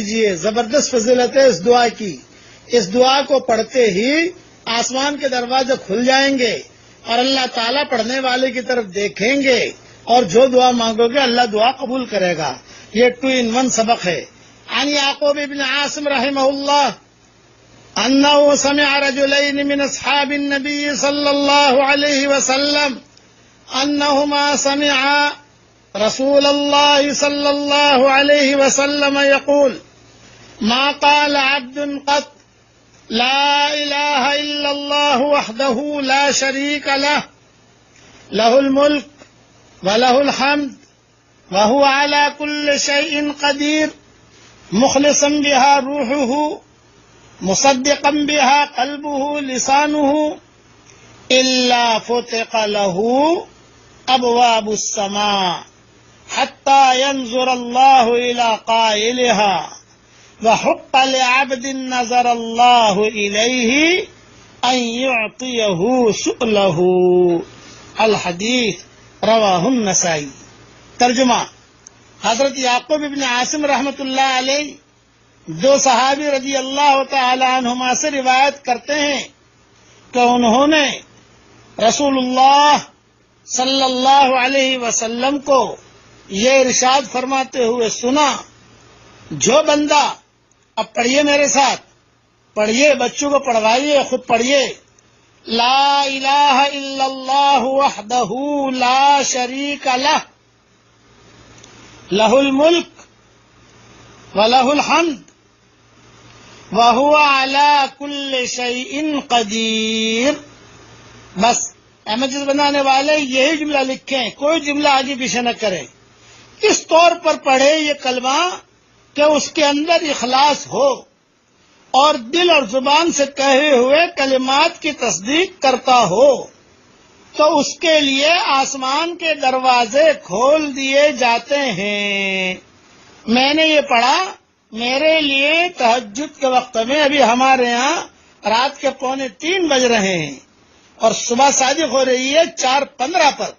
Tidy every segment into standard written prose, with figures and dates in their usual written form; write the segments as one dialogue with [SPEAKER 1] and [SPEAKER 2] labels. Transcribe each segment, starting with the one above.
[SPEAKER 1] لیجئے، زبردست فضیلت ہے اس دعا کی. اس دعا کو پڑھتے ہی آسمان کے دروازے کھل جائیں گے اور اللہ تعالیٰ پڑھنے والے کی طرف دیکھیں گے اور جو دعا مانگو گے اللہ دعا قبول کرے گا. یہ 2 in 1 سبق ہے. عن یعقوب بن عاصم رحمہ اللہ انه سمع رجلين من اصحاب النبي صلى الله عليه وسلم انهما سمعا رسول الله صلى الله عليه وسلم يقول ما قال عبد قط لا اله الا الله وحده لا شريك له له الملك وله الحمد وهو على كل شيء قدير مخلصا بها روحه مصدقا بها قلبه لسانه إلا فتح له أبواب السماء حتى ينظر الله إلى قائلها وحق لعبد نظر الله إليه أن يعطيه سؤله. الحدیث رواہ النسائی. ترجمہ: حضرت یعقوب ابن عاصم رحمۃ اللہ علیہ 2 صحابی رضی اللہ تعالی عنہما سے روایت کرتے ہیں کہ انہوں نے رسول اللہ صلی اللہ علیہ وسلم کو یہ ارشاد فرماتے ہوئے سنا: جو بندہ، اب پڑھیے میرے ساتھ، پڑھیے، بچوں کو پڑھوائیے، خود پڑھیے، لا الہ الا اللہ وحدہ لا شریک لہ لہ الملک ولہ الحمد وَهُوَ عَلَى كُلِّ شَيْءٍ قَدِيرٌ. بس احمد بنانے والے یہی جملہ لکھیں، کوئی جملہ آگے پیچھے نہ کریں. اس طور پر پڑھے یہ کلمہ کہ اس کے اندر اخلاص ہو اور دل اور زبان سے کہے ہوئے کلمات کی تصدیق کرتا ہو تو اس کے لیے آسمان کے دروازے کھول دیے جاتے ہیں. میں نے یہ پڑھا میرے لیے تہجد کے وقت میں، ابھی ہمارے ہاں رات کے 2:45 بج رہے ہیں اور صبح صادق ہو رہی ہے 4:15 پر،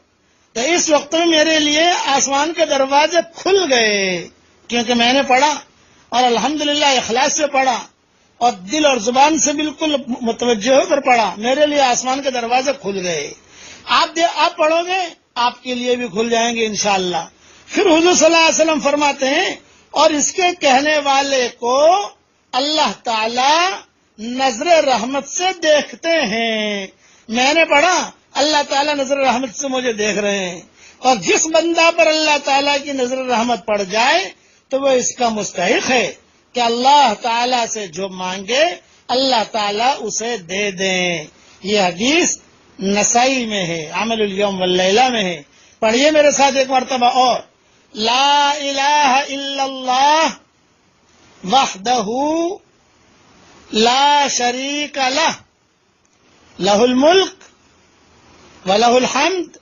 [SPEAKER 1] تو اس وقت میں میرے لیے آسمان کے دروازے کھل گئے کیونکہ میں نے پڑھا اور الحمدللہ اخلاص سے پڑھا اور دل اور زبان سے بالکل متوجہ ہو کر پڑھا. میرے لیے آسمان کے دروازے کھل گئے. آپ پڑھو گے آپ کے لیے بھی کھل جائیں گے انشاءاللہ. پھر حضور صلی اللہ علیہ وسلم فرماتے ہیں اور اس کے کہنے والے کو اللہ تعالی نظر رحمت سے دیکھتے ہیں. میں نے پڑھا اللہ تعالی نظر رحمت سے مجھے دیکھ رہے ہیں، اور جس بندہ پر اللہ تعالی کی نظر رحمت پڑ جائے تو وہ اس کا مستحق ہے کہ اللہ تعالی سے جو مانگے اللہ تعالی اسے دے دیں. یہ حدیث نسائی میں ہے، عمل الیوم واللیلہ میں ہے. پڑھیے میرے ساتھ ایک مرتبہ اور، لا الہ الا اللہ وحدہ لا شریک لہ لہ الملک ولہ الحمد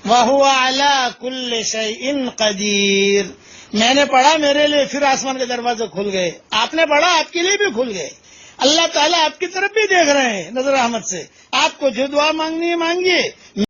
[SPEAKER 1] وہو علی کل شیء قدیر. میں نے پڑھا میرے لیے پھر آسمان کے دروازے کھل گئے. آپ نے پڑھا آپ کے لیے بھی کھل گئے. اللہ تعالیٰ آپ کی طرف بھی دیکھ رہے ہیں نظر رحمت سے. آپ کو جو دعا مانگنی ہے مانگیے.